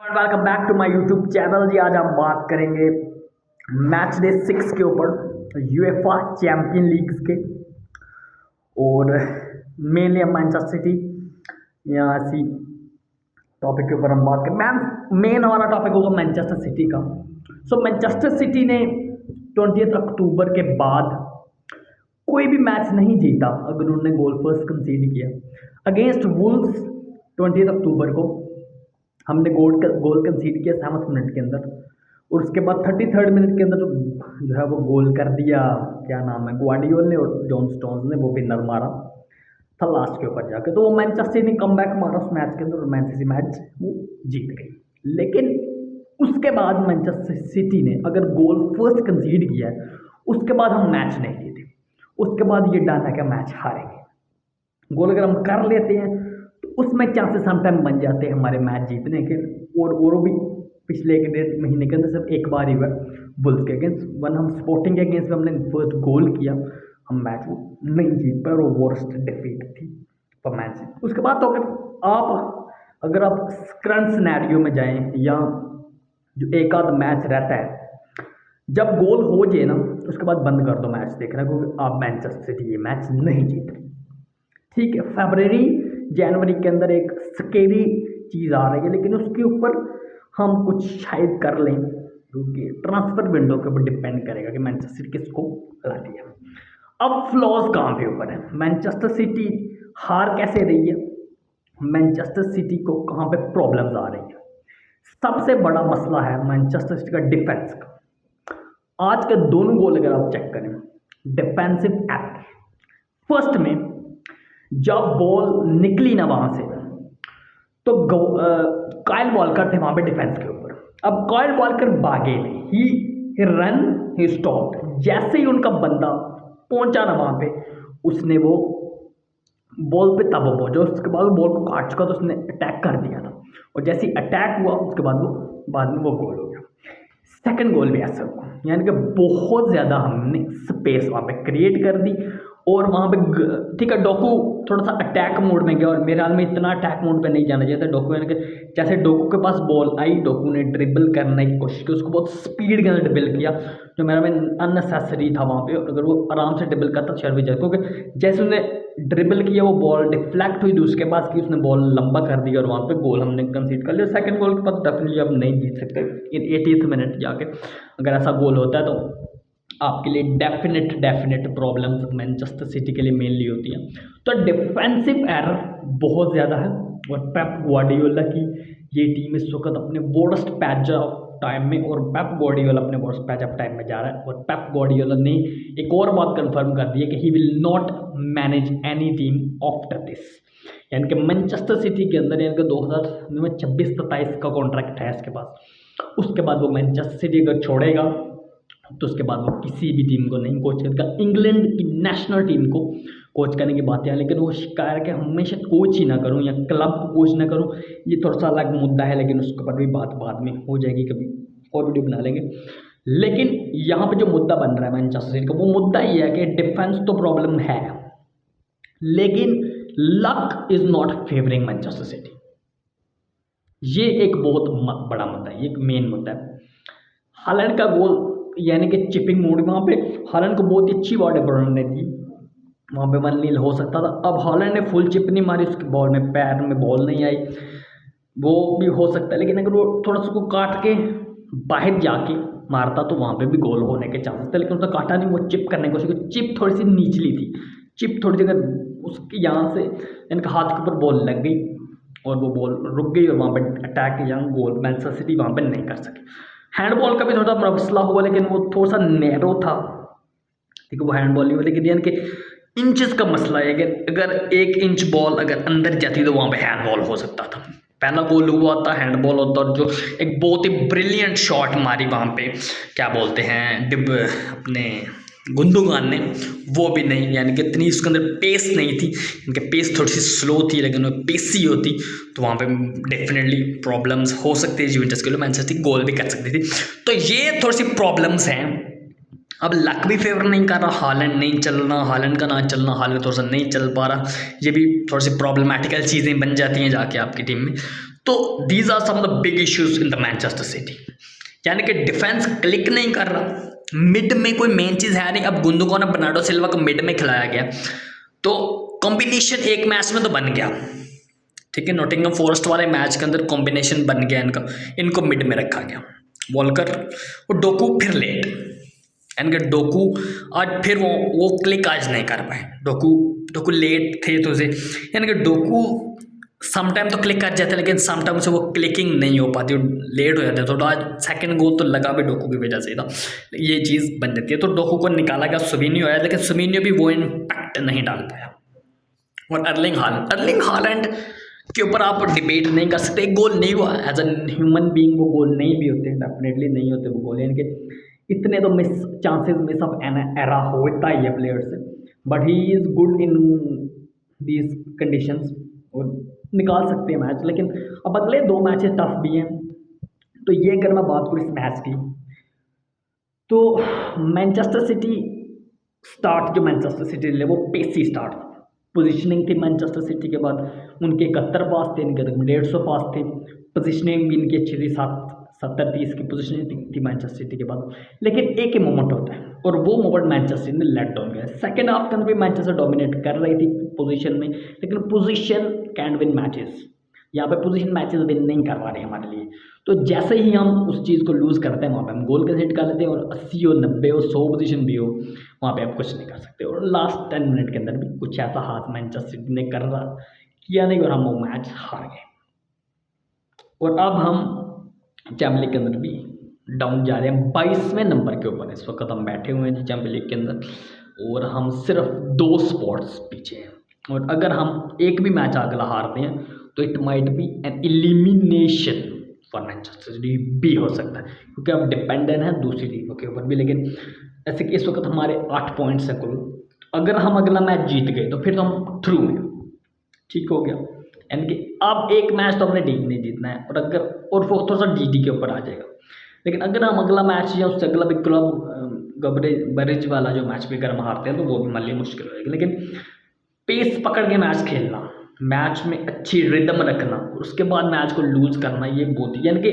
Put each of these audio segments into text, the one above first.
Welcome back to my YouTube channel जी। आज हम बात करेंगे मैच डे 6 के ऊपर यूएफा चैंपियन लीग्स के, और मेनली हम मैनचेस्टर सिटी या ऐसी टॉपिक के ऊपर हम बात करें। मेन हमारा टॉपिक होगा मैनचेस्टर सिटी का। मैनचेस्टर सिटी ने 20 अक्टूबर के बाद कोई भी मैच नहीं जीता अगर उन्होंने गोल फर्स्ट कंसीड किया अगेंस्ट वुल्व्स। 20 अक्टूबर को हमने गोल कंसीड किया 7 मिनट के अंदर, और उसके बाद 33 मिनट के अंदर जो है वो गोल कर दिया, क्या नाम है, ग्वार्डियोल ने और जॉन स्टोन्स ने वो विनर मारा था लास्ट के ऊपर जाके। तो वो मैनचेस्टर सिटी ने कमबैक मारा उस मैच के अंदर और मैनचेस्टर सिटी मैच वो जीत गई। लेकिन उसके बाद मैनचेस्टर सिटी ने अगर गोल फर्स्ट कंसीड किया है उसके बाद हम मैच नहीं जीते, उसके बाद ये डन है कि मैच हारेंगे। गोल अगर हम कर लेते हैं तो उसमें चांसेस समटाइम बन जाते हैं हमारे मैच जीतने के, और वो भी पिछले 1.5 महीने के अंदर सिर्फ एक बार ही हुआ बुल्स के अगेंस्ट। वन हम स्पोर्टिंग के अगेंस्ट में हमने फर्स्ट गोल किया, हम मैच वो नहीं जीत पाए और वर्स्ट डिफीट थी फॉर मैन सिटी। उसके बाद तो अगर आप करंट सिनेरियो में जाएं या जो एक आध मैच रहता है, जब गोल हो जाए ना उसके बाद बंद कर दो मैच देखना, क्योंकि आप मैनचेस्टर सिटी ये मैच नहीं जीत रही। ठीक है, फरवरी जनवरी के अंदर एक स्केरी चीज़ आ रही है, लेकिन उसके ऊपर हम कुछ शायद कर लें, क्योंकि ट्रांसफर विंडो के ऊपर डिपेंड करेगा कि मैनचेस्टर सिटी किसको लाती है। अब फ्लॉज कहाँ पे ऊपर है, मैनचेस्टर सिटी हार कैसे रही है, मैनचेस्टर सिटी को कहाँ पे प्रॉब्लम्स आ रही है। सबसे बड़ा मसला है मैनचेस्टर सिटी का डिफेंस का। आज के दोनों गोल अगर आप चेक करें डिफेंसिव एक्ट, फर्स्ट में जब बॉल निकली ना वहां से तो काइल वॉलकर थे वहां पे डिफेंस के ऊपर। अब काइल वॉलकर भागे नहीं, ही रन, ही स्टॉप। जैसे ही उनका बंदा पहुंचा ना वहां पे, उसने वो बॉल पे तब पहुंचा, उसके बाद वो बॉल को काट चुका तो उसने अटैक कर दिया था, और जैसे ही अटैक हुआ उसके बाद में वो गोल हो गया। सेकंड गोल भी ऐसा हुआ, यानी कि बहुत ज़्यादा हमने स्पेस वहाँ पे क्रिएट कर दी, और वहाँ पे ठीक है डोकू थोड़ा सा अटैक मोड में गया, और मेरे हाल में इतना अटैक मोड पे नहीं जाना चाहिए था डोकू, यानी कि जैसे डोकू के पास बॉल आई डोकू ने ड्रिबल करने की कोशिश की, उसको बहुत स्पीड के अंदर ड्रिबल किया जो मेरा में अननेसेसरी था वहाँ पे। और अगर वो आराम से ड्रिबल करता शायद भी जाए, क्योंकि जैसे उसने ड्रिबल किया वो बॉल डिफ्लेक्ट हुई उसके पास की, उसने बॉल लंबा कर दिया और वहाँ पे गोल हमने कंसीड कर लिया। सेकंड गोल के बाद डेफिनेटली अब नहीं जीत सकते इन 80th मिनट जाके। अगर ऐसा गोल होता है तो आपके लिए डेफिनेट प्रॉब्लम्स मैनचेस्टर सिटी के लिए मेनली होती हैं। तो डिफेंसिव एरर बहुत ज़्यादा है, और पेप ग्वार्डियोला की ये टीम इस वक्त अपने वर्स्ट पैच ऑफ टाइम में, और पेप ग्वार्डियोला अपने वर्स्ट पैच ऑफ टाइम में जा रहा है। और पेप ग्वार्डियोला ने एक और बात कंफर्म कर दी है कि he will not manage any team after this, यानी कि मैनचेस्टर सिटी के अंदर, यानी कि 2026-27 का कॉन्ट्रैक्ट है इसके पास। उसके बाद वो मैनचेस्टर सिटी अगर छोड़ेगा तो उसके बाद वो किसी भी टीम को नहीं कोच करेगा। इंग्लैंड की नेशनल टीम को कोच करने की बातें हैं, लेकिन वो शिकायत है कि हमेशा कोच ही ना करूं या क्लब को कोच ना करूं, ये थोड़ा सा अलग मुद्दा है, लेकिन उसके ऊपर भी बात बाद में हो जाएगी, कभी और वीडियो बना लेंगे। लेकिन यहाँ पे जो मुद्दा बन रहा है मैनचेस्टर सिटी का, वो मुद्दा ये है कि डिफेंस तो प्रॉब्लम है, लेकिन luck is not favouring Manchester city. ये एक बहुत बड़ा मुद्दा है, ये एक मेन मुद्दा है। हालैंड का गोल यानी कि चिपिंग मोड, वहाँ पे हालैंड को बहुत ही अच्छी बॉल डेवलपमेंट ने दी, वहाँ पे 1-0 हो सकता था। अब हालैंड ने फुल चिप नहीं मारी, उसके बॉल में पैर में बॉल नहीं आई, वो भी हो सकता है। लेकिन अगर वो थोड़ा सा को काट के बाहर जाके मारता तो वहाँ पे भी गोल होने के चांसेस थे, लेकिन उसने काटा नहीं, वो चिप करने की कोशिश की। चिप थोड़ी सी निचली थी, चिप थोड़ी जगह उसके यहाँ से इनका हाथ के ऊपर बॉल लग गई और वो बॉल रुक गई, और वहाँ पर अटैक या गोल मैनचेस्टर सिटी वहाँ पर नहीं कर सके। हैंडबॉल का भी थोड़ा मसला हुआ, लेकिन वो थोड़ा सा नैरो था, ठीक है, वो हैंडबॉल नहीं हुआ। लेकिन यानी कि इंचेस का मसला है कि अगर 1 इंच बॉल अगर अंदर जाती तो वहाँ पे हैंडबॉल हो सकता था। पहला गोल हुआ था हैंडबॉल होता, और जो एक बहुत ही ब्रिलियंट शॉट मारी वहाँ पे, क्या बोलते हैं, अपने गुंदोगान ने, वो भी नहीं, यानी कि इतनी उसके अंदर पेस नहीं थी, इनके पेस थोड़ी सी स्लो थी, लेकिन वो पेसी होती तो वहाँ पे डेफिनेटली प्रॉब्लम्स हो सकती है यूवेंटस के लिए, मैनचेस्टर सिटी गोल भी कर सकती थी। तो ये थोड़ी सी प्रॉब्लम्स हैं। अब लक भी फेवर नहीं कर रहा, हालैंड नहीं चल रहा, हालैंड का ना चलना, हालैंड थोड़ा सा नहीं चल पा रहा, ये भी थोड़ी सी प्रॉब्लमेटिकल चीज़ें बन जाती हैं जाके आपकी टीम में। तो these are some the big issues in the Manchester City, यानी कि डिफेंस क्लिक नहीं कर रहा, मिड में कोई मेन चीज़ है नहीं। अब गुंदोगन और बर्नार्डो सिल्वा को मिड में खिलाया गया, तो कॉम्बिनेशन एक मैच में तो बन गया, ठीक है। नॉटिंघम फॉरेस्ट वाले मैच के अंदर कॉम्बिनेशन बन गया इनका, इनको मिड में रखा गया, वॉलकर और डोकू फिर लेट, यानी कि डोकू आज फिर वो क्लिक आज नहीं कर पाए। डोकू लेट थे तो उसे, यानी कि डोकू समटाइम तो क्लिक कर जाते लेकिन समटाइम से वो क्लिकिंग नहीं हो पाती, लेट हो जाते हैं। तो आज सेकंड गोल तो लगा भी डोकू की वजह से था, ये चीज़ बन जाती है। तो डोकू को निकाला गया, सुबीनियो आया, लेकिन सुबीनियो भी वो इम्पैक्ट नहीं डाल पाया। और अर्लिंग हालैंड के ऊपर आप डिबेट नहीं कर सकते, एक गोल नहीं हुआ, एज एन ह्यूमन बीइंग वो गोल नहीं भी होते, डेफिनेटली नहीं होते वो गोल, यानी कि इतने तो मिस ऑफ एन एरा होता ही है प्लेयर से, but he is good in these conditions और निकाल सकते हैं मैच। लेकिन अब अगले 2 मैचेस टफ भी हैं। तो ये अगर मैं बात करूँ इस मैच की, तो मैनचेस्टर सिटी स्टार्ट, जो मैनचेस्टर सिटी ले वो पेसी स्टार्ट, पोजीशनिंग थी मैनचेस्टर सिटी के बाद उनके 71 पास थे, इनके 150 पास थे, पोजीशनिंग भी इनकी अच्छी थी, 70-30 की पोजीशनिंग थी मैनचेस्टर सिटी के बाद। लेकिन एक ही मोमेंट होता है और वो मोमेंट मैनचेस्टर सिटी ने लेट डाउन किया। सेकंड हाफ के अंदर भी मैनचेस्टर डोमिनेट कर रही थी पोजीशन में, लेकिन पोजीशन कैन विन मैचेस, यहाँ पे पोजीशन मैचेस विन नहीं करवा रहे हमारे लिए। तो जैसे ही हम उस चीज़ को लूज़ करते हैं वहाँ पे हम गोल कैसे हिट कर लेते हैं, और 80 हो 90 हो 100 पोजीशन भी हो वहाँ पे आप कुछ नहीं कर सकते। और लास्ट 10 मिनट के अंदर भी कुछ ऐसा हाथ मैनचेस्टर सिटी ने कर रहा किया नहीं और हम वो मैच हार गए। और अब हम चैम्पियंस लीग के अंदर भी डाउन जा रहे हैं, 22वें नंबर के ऊपर इस वक्त हम बैठे हुए हैं चैम्पियंस लीग के अंदर, और हम सिर्फ 2 स्पॉट्स पीछे हैं। और अगर हम एक भी मैच अगला हारते हैं तो it might be an elimination for Manchester City भी हो सकता है, क्योंकि अब डिपेंडेंट है दूसरी टीमों के ऊपर भी। लेकिन ऐसे कि इस वक्त हमारे 8 पॉइंट्स हैं कुल, अगर हम अगला मैच जीत गए तो फिर तो हम थ्रू हैं, ठीक हो गया। यानी कि अब एक मैच तो अपने टीम ने जीतना है, और अगर और वो थोड़ा सा जीटी के ऊपर आ जाएगा। लेकिन अगर हम अगला मैच या उससे अगला भी क्लब बरेज वाला जो मैच भी अगर हम हारते हैं तो वो भी हमारे लिए मुश्किल हो जाएगी। लेकिन पेस पकड़ के मैच खेलना, मैच में अच्छी रिदम रखना, उसके बाद मैच को लूज़ करना, ये बहुत ही, यानी कि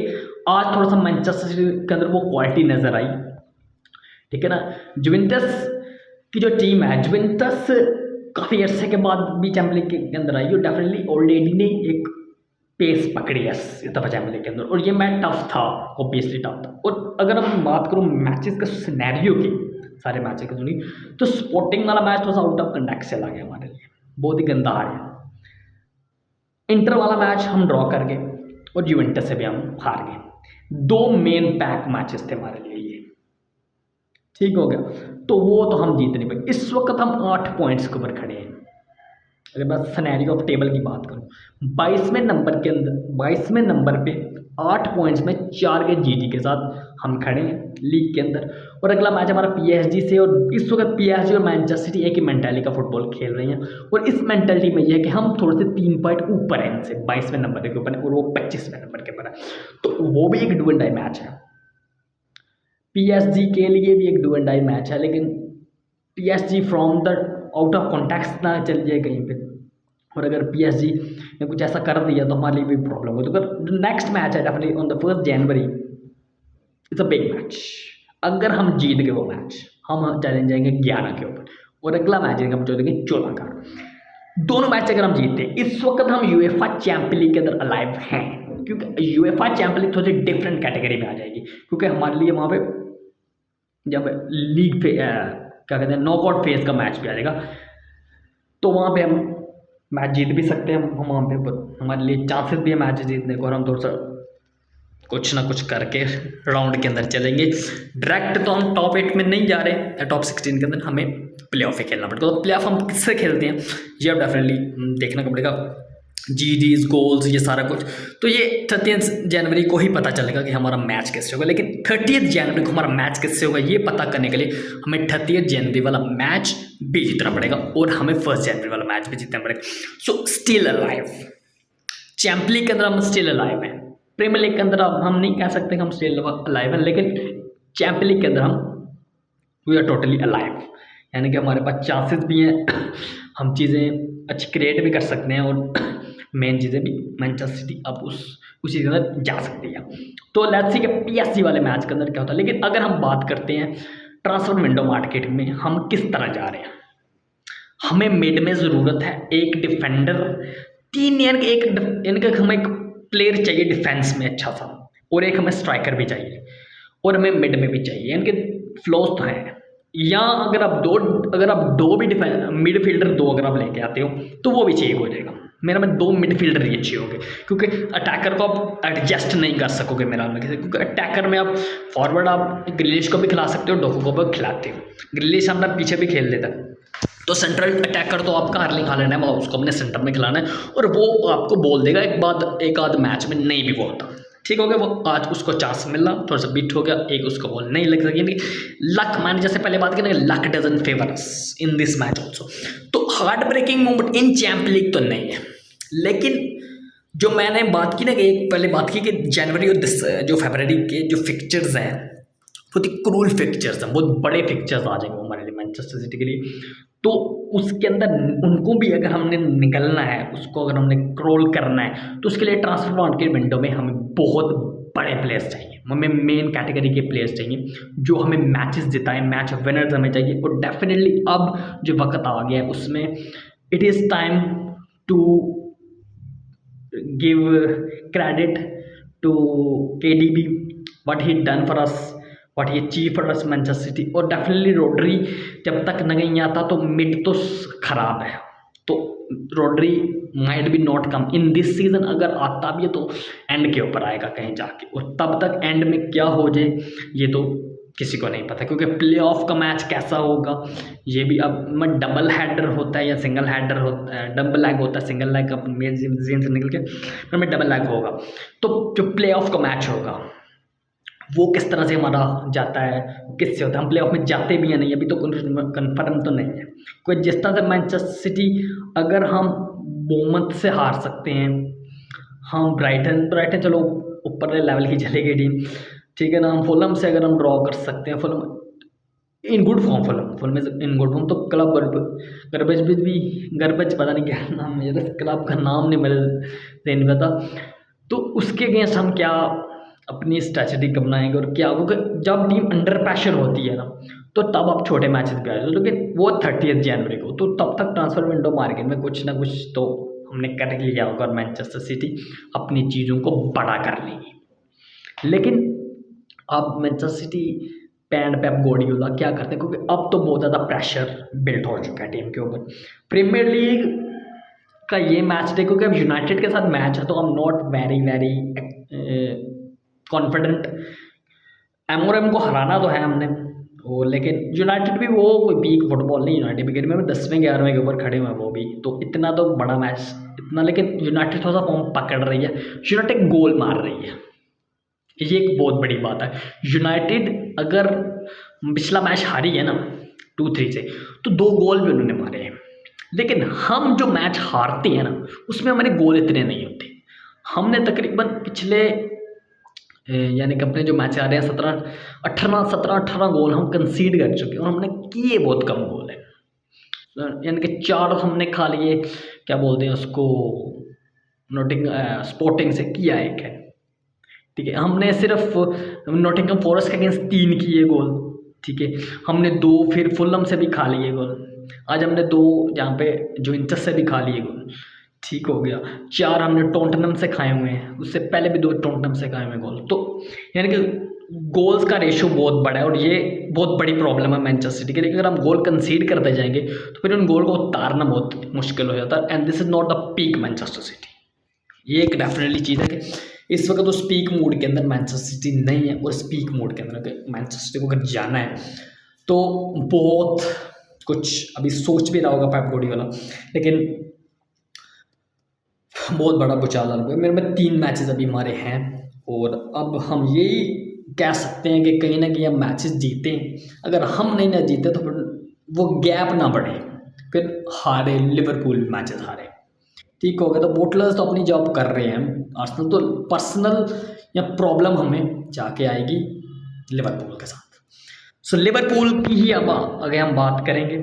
आज थोड़ा सा मैनचेस्टर सिटी के अंदर वो क्वालिटी नज़र आई, ठीक है ना। जुवेंटस की जो टीम है, जुवेंटस काफ़ी अर्से के बाद भी चैम्पियंस लीग के अंदर आई, और डेफिनेटली ऑलरेडी ने एक पेस पकड़ी है इस दफ़ा चैम्पियंस लीग के अंदर, और ये मैच टफ था, ऑब्वियसली टफ था। और अगर हम बात करूँ मैचेस का सिनेरियो की, सारे मैचेस की सुनी, तो स्पोर्टिंग वाला मैच थोड़ा सा आउट ऑफ कंटेक्स्ट चला गया हमारे लिए, बहुत ही गंदा हार है। इंटर वाला मैच हम ड्रॉ कर गए, और जुवेंटस से भी हम हार गए। 2 मेन पैक मैचेस थे हमारे लिए ये, ठीक हो गया। तो वो तो हम जीत नहीं पाए। इस वक्त हम 8 पॉइंट्स के ऊपर खड़े हैं। अगर मैं सिनेरियो ऑफ टेबल की बात करूँ, 22वें नंबर के अंदर, 22वें नंबर पे 8 पॉइंट्स में 4 के जीटी के साथ हम खड़े हैं लीग के अंदर। और अगला मैच हमारा पीएसजी से, और इस वक्त पीएसजी और मैनचेस्टर सिटी एक ही मेंटालिटी का फुटबॉल खेल रही हैं, और इस मेंटालिटी में यह है कि हम थोड़े से 3 पॉइंट ऊपर हैं इनसे, 22वें नंबर के ऊपर, और वो 25वें नंबर के ऊपर है। तो वो भी एक डू एंड डाई मैच है, पीएसजी के लिए भी एक डू एंड डाई मैच है। लेकिन PSG from the out of context ना चल जाए कहीं पे, और अगर पीएसजी ने कुछ ऐसा कर दिया तो हमारे लिए भी प्रॉब्लम हो। तो अगर नेक्स्ट मैच है definitely on the 1 January, it's a big match. अगर हम जीत गए वो मैच, हम चैलेंज जाएंगे 11 के ऊपर, और अगला मैच है हम जीतेंगे 14 का। दोनों मैच अगर हम जीतते हैं, इस वक्त हम यूएफा चैंपियंस लीग के अंदर अलाइव हैं, क्योंकि यूएफा चैंपियंस लीग थोड़ी डिफरेंट कैटेगरी में आ जाएगी, क्योंकि हमारे लिए वहाँ पे जब लीग पे क्या कहते हैं नॉकआउट फेज का मैच भी आ जाएगा, तो वहाँ पे हम मैच जीत भी सकते हैं। हम वहाँ पे हमारे लिए चांसेस भी है मैच जीतने को, और हम थोड़ा सा कुछ ना कुछ करके राउंड के अंदर चलेंगे। डायरेक्ट तो हम टॉप 8 में नहीं जा रहे, टॉप 16 के अंदर हमें प्ले ऑफ ही खेलना पड़ेगा। तो प्ले ऑफ हम किससे खेलते हैं ये अब डेफिनेटली देखना पड़ेगा, जीडीज गोल्स ये सारा कुछ। तो ये 30 जनवरी को ही पता चलेगा कि हमारा मैच किससे होगा। लेकिन 30 जनवरी को हमारा मैच किससे होगा ये पता करने के लिए हमें 30 जनवरी वाला मैच भी जीतना पड़ेगा, और हमें 1 जनवरी वाला मैच भी जीतना पड़ेगा। So still alive, champions league के अंदर हम स्टिल अलाइव हैं। प्रीमियर लीग के अंदर अब हम नहीं कह सकते कि हम स्टिल अलाइव हैं, लेकिन चैंपियंस लीग के अंदर हम वी आर टोटली अलाइव, यानी कि हमारे पास चांसेस भी हैं, हम चीज़ें अच्छी क्रिएट भी कर सकते हैं, और मेन चीज़ें भी मैनचेस्टर सिटी अब उसी के अंदर जा सकती है। तो लेट्स सी कि पीएसजी वाले मैच के अंदर क्या होता है। लेकिन अगर हम बात करते हैं ट्रांसफर विंडो मार्केट में हम किस तरह जा रहे हैं, हमें मिड में ज़रूरत है एक डिफेंडर, तीन यानी कि हमें एक प्लेयर चाहिए डिफेंस में अच्छा सा, और एक हमें स्ट्राइकर भी चाहिए, और हमें मिड में भी चाहिए, यानी कि फ्लॉस तो है। या अगर आप दो भी मिडफील्डर दो अगर आप लेके आते हो तो वो भी चाहिए हो जाएगा। मेरा में दो मिडफील्डर ही अच्छे होंगे, क्योंकि अटैकर को आप एडजस्ट नहीं कर सकोगे मेरा में किसी, क्योंकि अटैकर में आप फॉरवर्ड आप ग्रिलिश को भी खिला सकते हो, डोकू को भी खिलाते हो, ग्रिलिश अपना पीछे भी खेल लेता है। तो सेंट्रल अटैकर तो आपका अर्लिंग हालैंड है, उसको अपने सेंटर में खिलाना है, और वो आपको बोल देगा एक आध मैच में नहीं भी वो होता। ठीक हो गया, वो आज उसको चांस मिला, थोड़ा सा बीट हो गया, एक उसको बॉल नहीं लग सकी, लक, मैंने जैसे पहले बात की ना, luck doesn't favour us in this match also. तो heart breaking moment in champion league तो नहीं है, लेकिन जो मैंने बात की ना कि एक पहले बात की कि जनवरी और जो फरवरी के जो फिक्चर्स हैं बहुत ही क्रूल फिक्चर्स हैं, बहुत बड़े फिक्चर्स आ जाएंगे हमारे लिए मैनचेस्टर सिटी के लिए। तो उसके अंदर उनको भी अगर हमने निकलना है, उसको अगर हमने क्रोल करना है, तो उसके लिए ट्रांसफर मार्केट विंडो में हमें बहुत बड़े प्लेयर्स चाहिए, हमें मेन कैटेगरी के प्लेयर्स चाहिए जो हमें मैचेस जिताएं, मैच विनर्स हमें चाहिए। और डेफिनेटली अब जो वक्त आ गया है उसमें it is time to give credit to KDB, what he done for us, what he achieved for us Manchester city. और डेफिनेटली रोड्री जब तक नहीं आता तो मिड तो खराब है, तो Rodri might be not come in this season, अगर आता भी है तो एंड के ऊपर आएगा कहीं जाके, और तब तक एंड में क्या हो जाए ये तो किसी को नहीं पता, क्योंकि प्ले ऑफ का मैच कैसा होगा ये भी अब डबल हेडर होता है या सिंगल हेडर होता है, डबल लेग होता है, सिंगल लेग का मेन से निकल के फिर में डबल लेग होगा। तो जो प्ले ऑफ का मैच होगा वो किस तरह से हमारा जाता है, किससे होता है, हम प्ले ऑफ में जाते भी या नहीं अभी तो कन्फर्म तो नहीं है कोई। जिस तरह से मैनचेस्टर सिटी अगर हम बोमत से हार सकते हैं, हम ब्राइटन चलो ऊपर लेवल की चली गई टीम, ठीक है ना, हम फुलम से अगर हम ड्रॉ कर सकते हैं, Fulham in good form, Fulham in good form, तो क्लब गर्बज पता नहीं क्या नाम है, क्लब का नाम नहीं मेरे देन में था, तो उसके अगेंस्ट हम क्या अपनी स्ट्रैटेजी बनाएंगे और क्या, क्योंकि जब टीम अंडर प्रेशर होती है ना तो तब आप छोटे मैचेस पे आ जाओ, लेकिन वो 30 जनवरी को, तो तब तक ट्रांसफर विंडो मार्केट में कुछ ना कुछ तो हमने कर लिया होगा और मैनचेस्टर सिटी अपनी चीज़ों को बड़ा कर लेगी। लेकिन अब Manchester city panned Pep Guardiola क्या करते हैं, क्योंकि अब तो बहुत ज़्यादा प्रेशर बिल्ट हो चुका है टीम के ऊपर। प्रीमियर लीग का ये मैच देखो कि अब यूनाइटेड के साथ मैच है तो हम नॉट वेरी कॉन्फिडेंट, एमओएम को हराना तो है हमने, और लेकिन यूनाइटेड भी वो कोई पीक फुटबॉल नहीं, यूनाइटेड विकेट में 10वें 11वें के ऊपर खड़े हुए हैं वो भी, तो इतना तो बड़ा मैच इतना, लेकिन यूनाइटेड थोड़ा सा फॉर्म पकड़ रही है, यूनाइटेड गोल मार रही है, ये एक बहुत बड़ी बात है। यूनाइटेड अगर पिछला मैच हारी है ना 2-3 से, तो 2 गोल भी उन्होंने मारे हैं, लेकिन हम जो मैच हारते हैं ना उसमें हमारे गोल इतने नहीं होते। हमने तकरीबन पिछले यानी कि अपने जो मैच आ रहे हैं 17-18 गोल हम कंसीड कर चुके हैं, और हमने किए बहुत कम गोल है, यानी कि 4 हमने खा लिए, क्या बोलते हैं उसको, स्पोर्टिंग से किया एक है, ठीक है, हमने सिर्फ नॉटिंघम फॉरेस्ट के अगेंस्ट 3 किए गोल, ठीक है, हमने 2 फिर फुलहम से भी खा लिए गोल, आज हमने 2 जहाँ पे जुवेंटस से भी खा लिए गोल, ठीक हो गया, 4 हमने टॉटनहम से खाए हुए हैं, उससे पहले भी 2 टॉटनहम से खाए हुए गोल, तो यानी कि गोल्स का रेशो बहुत बड़ा है, और ये बहुत बड़ी प्रॉब्लम है मैनचेस्टर सिटी के लिए। अगर हम गोल कंसीड करते जाएंगे तो फिर उन गोल को उतारना बहुत मुश्किल हो जाता है, and this is not the peak Manchester city. ये एक डेफिनेटली चीज़ है कि इस वक्त तो स्पीक मोड के अंदर मैनचेस्टर सिटी नहीं है, और स्पीक मोड के अंदर मैनचेस्टर सिटी को अगर जाना है तो बहुत कुछ अभी सोच भी रहा होगा पेप गार्डियोला, लेकिन बहुत बड़ा भूचाल आ गया। मेरे में 3 मैचेस अभी हमारे हैं, और अब हम यही कह सकते हैं कि कहीं ना कहीं हम मैचेस जीतें, अगर हम नहीं ना जीते तो फिर वो गैप ना बढ़े, फिर हारे लिवरपूल मैचेस हारे, ठीक हो गया, तो बोटलर्स तो अपनी जॉब कर रहे हैं, आर्सेनल तो पर्सनल या प्रॉब्लम हमें जाके आएगी लिवरपूल के साथ। सो लिवरपूल की ही अब अगर हम बात करेंगे,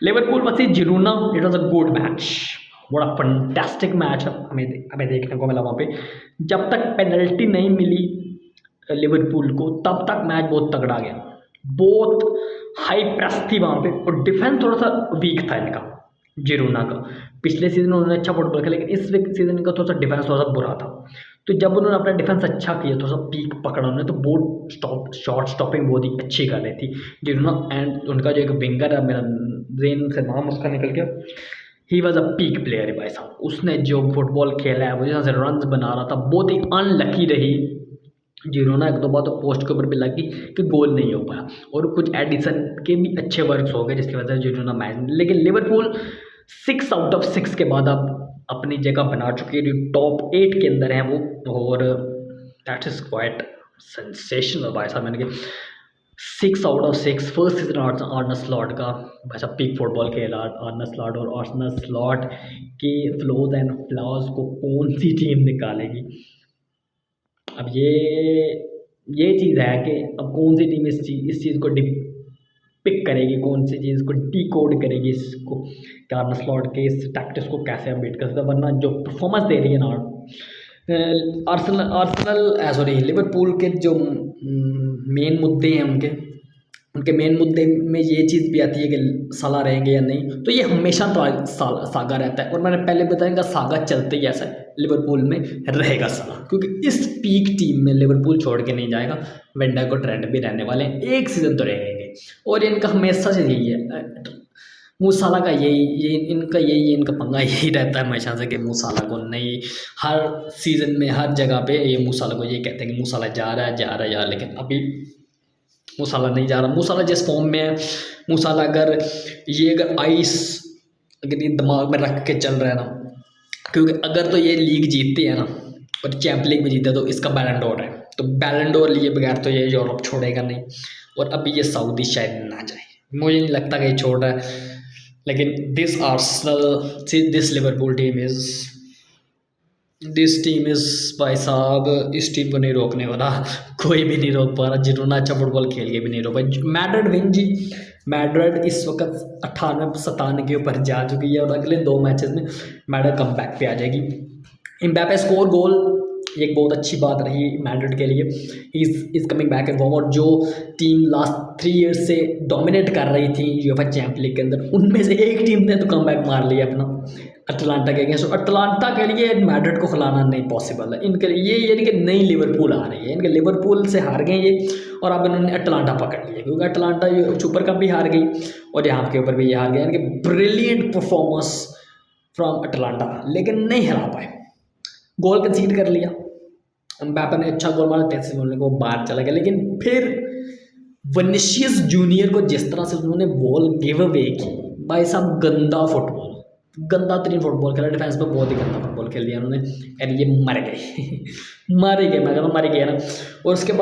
Liverpool versus Girona, it was a good match, बड़ा फंटास्टिक मैच हमें हमें देखने को मिला वहाँ पे। जब तक पेनल्टी नहीं मिली लिवरपूल को तब तक मैच बहुत तगड़ा गया, बहुत हाई प्रेस थी वहाँ पे, और डिफेंस थोड़ा सा वीक था इनका, जिरोना का। पिछले सीजन उन्होंने अच्छा फुटबॉल खेला, लेकिन इस सीजन इनका थोड़ा सा डिफेंस थोड़ा सा बुरा था। तो जब उन्होंने अपना डिफेंस अच्छा किया, थोड़ा सा पीक पकड़ा उन्होंने, तो बहुत शॉर्ट स्टॉपिंग बहुत ही अच्छी कर रही थी जिरोना। एंड उनका जो एक विंगर है, मेरा ब्रेन से नाम उसका निकल गया, he was a peak player भाई साहब। उसने जो फुटबॉल खेला है, वो जहाँ से रन बना रहा था, बहुत ही अनलकी रही जिरोना। एक दो बार तो पोस्ट के ऊपर भी लगी कि गोल नहीं हो पाया, और कुछ एडिसन के भी अच्छे वर्क्स हो गए जिसकी वजह से जिरोना मैच। लेकिन लिवरपूल 6 आउट ऑफ 6 के बाद अब अपनी जगह बना चुकी है, जो टॉप 8 के अंदर है वो, और दैट इज़ क्वाइट सेंसेशनल भाई साहब। मैंने 6 out of 6 first season आर्ने slot का भाई साहब पीक फुटबॉल खेला आर्ने स्लॉट। और आर्ने स्लॉट के फ्लॉज एंड फ्लॉज को कौन सी टीम निकालेगी? अब ये चीज़ है कि अब कौन सी टीम इस चीज़ को पिक करेगी, कौन सी चीज़ को डिकोड करेगी इसको, कि आर्ने स्लॉट के इस टैक्टिक्स को कैसे हम बीट कर सकते हैं। वरना जो परफॉर्मेंस दे रही है ना आर्सेनल सॉरी लिवरपूल के जो मेन मुद्दे हैं उनके मेन मुद्दे में ये चीज़ भी आती है कि साला रहेंगे या नहीं। तो ये हमेशा तो सागा रहता है, और मैंने पहले बताया कि सागा चलते ही ऐसा है, लिवरपूल में रहेगा साला, क्योंकि इस पीक टीम में लिवरपूल छोड़ के नहीं जाएगा। वेंडा को ट्रेंड भी रहने वाले हैं, एक सीज़न तो रहेंगे, और इनका हमेशा से यही है। मूसाला का यही इनका पंगा यही रहता है हमेशा से, कि मूसाला को नहीं, हर सीज़न में हर जगह पे ये मूसाला को ये कहते हैं कि मूसाला जा रहा है, लेकिन अभी मूसाला नहीं जा रहा। मूसाला जिस फॉर्म में है, मूसाला अगर आइस अगर ये दिमाग में रख के चल रहा है ना, क्योंकि अगर तो ये लीग जीतते हैं ना, और चैंपियंस लीग में जीते तो इसका बैलन डोर है, तो बैलन डोर लिए बगैर तो ये यूरोप छोड़ेगा नहीं, और अभी ये सऊदी शायद ना जाए, मुझे नहीं लगता कि ये छोड़ रहा है। लेकिन दिस लिवरपूल टीम इज़ भाई साहब, इस टीम को नहीं रोकने वाला कोई भी नहीं रोक पा रहा। जिन्होंने अच्छा फुटबॉल खेल के भी नहीं रोका। मैड्रिड विन जी, मैड्रिड इस वक्त 98-97 के ऊपर जा चुकी है, और अगले 2 मैचेस में मैड्रिड कम बैक पे आ जाएगी। एम्बापे स्कोर गोल, एक बहुत अच्छी बात रही मैड्रिड के लिए। Is coming back in form, और जो टीम लास्ट 3 ईयर्स से डोमिनेट कर रही थी यूएफए चैंपियंस लीग के अंदर, उनमें से एक टीम ने तो कम बैक मार लिया अपना, अटलांटा के अगेंस्ट। अटलांटा के लिए मैड्रिड को खिलाना नहीं पॉसिबल है इनके लिए। ये यानी कि नई लिवरपूल आ रही है, इनके लिवरपूल से हार गए ये, और अब इन्होंने अटलांटा पकड़ लिया, क्योंकि अटलांटा ये सुपर कप भी हार गई, और यहाँ के ऊपर भी ये हार गया। इनके ब्रिलियंट परफॉर्मेंस फ्रॉम अटलांटा, लेकिन नहीं हरा पाए, गोल कंसीड कर लिया। एम्बापे ने अच्छा गोल मारा, टेस्ट बोलने को बाहर चला गया, लेकिन फिर विनीसियस जूनियर को जिस तरह से उन्होंने बॉल गिव अवे की, भाई साहब गंदा तरीन फुटबॉल खेला, डिफेंस में बहुत ही गंदा फुटबॉल खेल दिया उन्होंने, यानी ये मर गए मर ही गए, मैं कहता मर ही गया ना। और उसके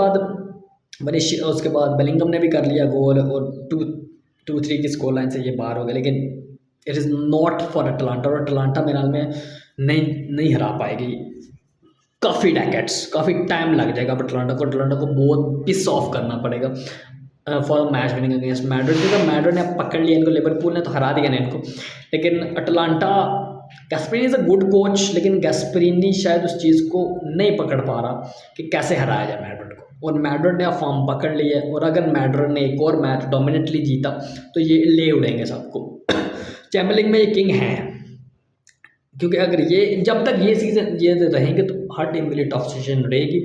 बाद बेलिंगम ने भी कर लिया गोल, और 2-3 की स्कोर लाइन से ये बाहर हो गए, लेकिन it is not for Atlanta, और अटलांटा मेरे ख्याल में नहीं हरा पाएगी। काफ़ी टाइम लग जाएगा अटलांटा को बहुत पिस ऑफ करना पड़ेगा for match winning against Madrid, क्योंकि मैड्रिड ने पकड़ लिया इनको, लिवरपूल ने तो हरा दिया ना इनको। लेकिन Atalanta, Gasperini is a good coach, लेकिन गैस्परिनी शायद उस चीज़ को नहीं पकड़ पा रहा कि कैसे हराया जाए मैड्रिड को, और मैड्रिड ने अब फॉर्म पकड़ लिया है, और अगर मैड्रिड ने एक और मैच डोमिनेटली जीता तो ये ले उड़ेंगे सबको चैंपियंस लीग में ये किंग हैं, क्योंकि अगर ये जब तक ये सीज़न ये रहेंगे तो हर टीम के लिए टफ सीजन रहेगी।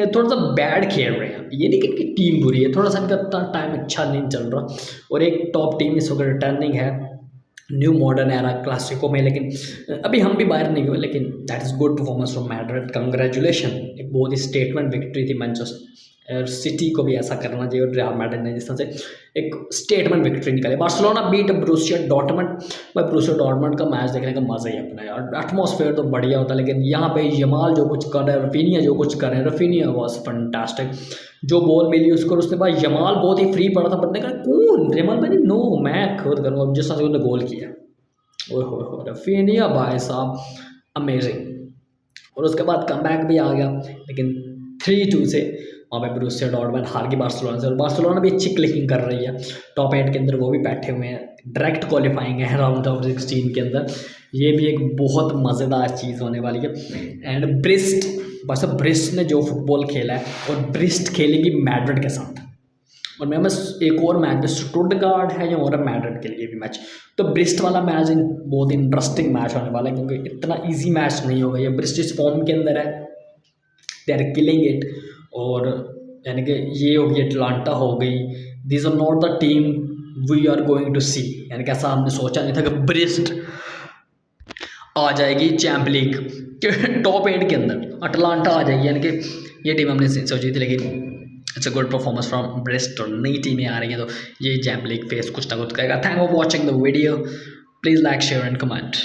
थोड़ा सा बैड खेल रहे हैं, ये नहीं कि इनकी टीम बुरी है, थोड़ा सा इनका टाइम अच्छा नहीं चल रहा, और एक टॉप टीम इस वक्त रिटर्निंग है न्यू मॉडर्न एरा क्लासिको में, लेकिन अभी हम भी बाहर नहीं हुए, लेकिन that is good performance from Madrid, congratulation. एक बहुत ही स्टेटमेंट विक्ट्री थी मैनचेस्टर सिटी को भी ऐसा करना चाहिए, और रियल मैड्रिड ने जिस तरह से एक स्टेटमेंट विक्ट्री निकाली। बार्सिलोना बीट ब्रूसिया डॉर्टमंड, भाई ब्रूसिया डॉर्टमंड का मैच देखने का मज़ा ही अपना यार, एटमॉस्फेयर तो बढ़िया होता है, लेकिन यहाँ पे यमाल जो कुछ कर रहा है, रफीनिया जो कुछ कर रहे हैं, रफीनिया वॉज फंटास्टिक, जो बॉल मिली उसको, उसके बाद यमाल बहुत ही फ्री पड़ा था, बंदे का कौन यमाल भाई, नो मैं खुद करूँगा जिस तरह से उन्होंने गोल किया, ओह हो रफीनिया भाई साहब अमेजिंग। और उसके बाद कम बैक भी आ गया, लेकिन 3-2 से वहाँ पे ब्रूसिया डॉर्टमंड हार गई बार्सिलोना से, और बार्सिलोना भी अच्छी क्लिकिंग कर रही है, टॉप 8 के अंदर वो भी बैठे हुए हैं, डायरेक्ट क्वालिफाइंग है राउंड ऑफ 16 के अंदर। ये भी एक बहुत मज़ेदार चीज़ होने वाली है। एंड ब्रिस्ट, बस ब्रिस्ट ने जो फुटबॉल खेला है, और ब्रिस्ट खेलेगी मैड्रिड के साथ, और मैं बस एक और मैच स्टुटगार्ट है और मैड्रिड के लिए भी मैच, तो ब्रिस्ट वाला मैच बहुत इंटरेस्टिंग मैच होने वाला है, क्योंकि इतना इजी मैच नहीं होगा। ये ब्रिस्ट इस फॉर्म के अंदर है, दे आर किलिंग इट, और यानी कि ये हो गई अटलांटा हो गई, this are not the team we are going to see, यानी कि ऐसा हमने सोचा नहीं था कि ब्रिस्ट आ जाएगी चैंप लीग के टॉप 8 के अंदर, अटलांटा आ जाएगी, यानी कि ये टीम हमने सोची थी, लेकिन it's a good performance from breast, और नई टीमें आ रही हैं, तो ये चैंप लीग फेस कुछ ना कुछ करेगा। Thank for watching the video, please like share and comment.